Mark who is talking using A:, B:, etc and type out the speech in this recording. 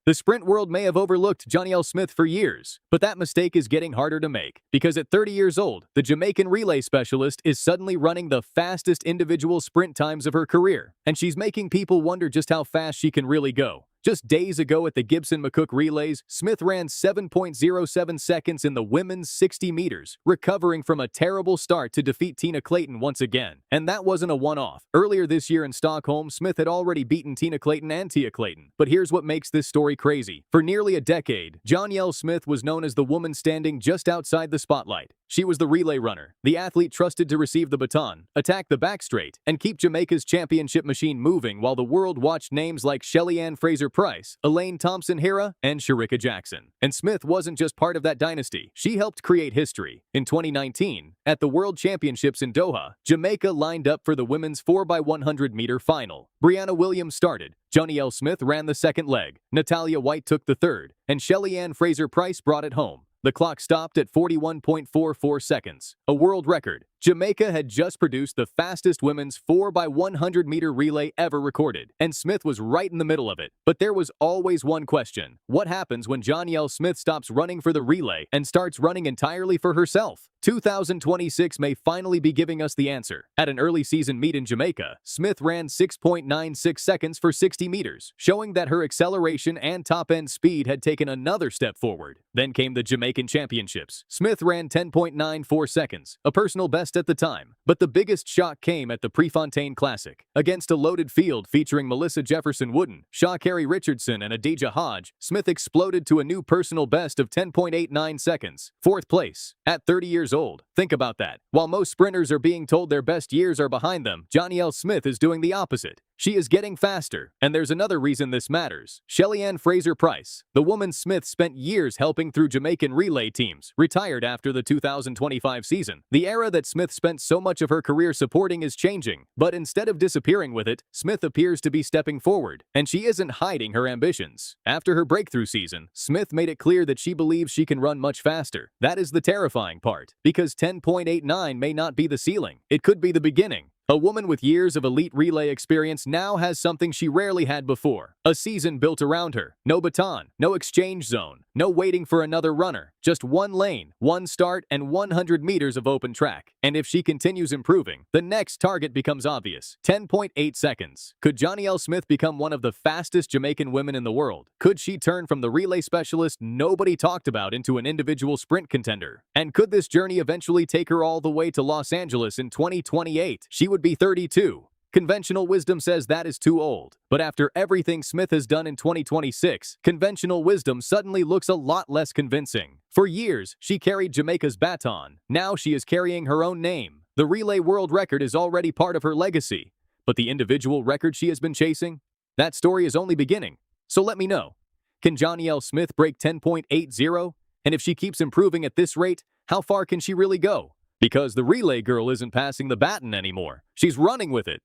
A: The sprint world may have overlooked Jonielle Smith for years, but that mistake is getting harder to make, because at 30 years old, the Jamaican relay specialist is suddenly running the fastest individual sprint times of her career, and she's making people wonder just how fast she can really go. Just days ago at the Gibson McCook Relays, Smith ran 7.07 seconds in the women's 60 meters, recovering from a terrible start to defeat Tina Clayton once again. And that wasn't a one-off. Earlier this year in Stockholm, Smith had already beaten Tina Clayton and Tia Clayton. But here's what makes this story crazy. For nearly a decade, Jonielle Smith was known as the woman standing just outside the spotlight. She was the relay runner, the athlete trusted to receive the baton, attack the back straight, and keep Jamaica's championship machine moving while the world watched names like Shelly-Ann Fraser-Pryce, Elaine Thompson-Herah, and Shericka Jackson. And Smith wasn't just part of that dynasty. She helped create history. In 2019, at the World Championships in Doha, Jamaica lined up for the women's 4x100-meter final. Brianna Williams started. Jonielle Smith ran the second leg. Natalia White took the third, and Shelly-Ann Fraser-Pryce brought it home. The clock stopped at 41.44 seconds, a world record. Jamaica had just produced the fastest women's 4x100-meter relay ever recorded, and Smith was right in the middle of it. But there was always one question. What happens when Jonielle Smith stops running for the relay and starts running entirely for herself? 2026 may finally be giving us the answer. At an early season meet in Jamaica, Smith ran 6.96 seconds for 60 meters, showing that her acceleration and top-end speed had taken another step forward. Then came the Jamaican Championships. Smith ran 10.94 seconds, a personal best at the time. But the biggest shock came at the Prefontaine Classic. Against a loaded field featuring Melissa Jefferson Wooden, Sha'Carri Richardson, and Adija Hodge, Smith exploded to a new personal best of 10.89 seconds, fourth place, at 30 years old. Think about that. While most sprinters are being told their best years are behind them, Jonielle Smith is doing the opposite. She is getting faster, and there's another reason this matters. Shelly-Ann Fraser-Pryce, the woman Smith spent years helping through Jamaican relay teams, retired after the 2025 season. The era that Smith spent so much of her career supporting is changing, but instead of disappearing with it, Smith appears to be stepping forward, and she isn't hiding her ambitions. After her breakthrough season, Smith made it clear that she believes she can run much faster. That is the terrifying part, because 10.89 may not be the ceiling. It could be the beginning. A woman with years of elite relay experience now has something she rarely had before. A season built around her. No baton, no exchange zone, no waiting for another runner. Just one lane, one start, and 100 meters of open track. And if she continues improving, the next target becomes obvious. 10.8 seconds. Could Jonielle Smith become one of the fastest Jamaican women in the world? Could she turn from the relay specialist nobody talked about into an individual sprint contender? And could this journey eventually take her all the way to Los Angeles in 2028? She would be 32. Conventional wisdom says that is too old. But after everything Smith has done in 2026, conventional wisdom suddenly looks a lot less convincing. For years, she carried Jamaica's baton. Now she is carrying her own name. The relay world record is already part of her legacy. But the individual record she has been chasing? That story is only beginning. So let me know. Can Jonielle Smith break 10.80? And if she keeps improving at this rate, how far can she really go? Because the relay girl isn't passing the baton anymore. She's running with it.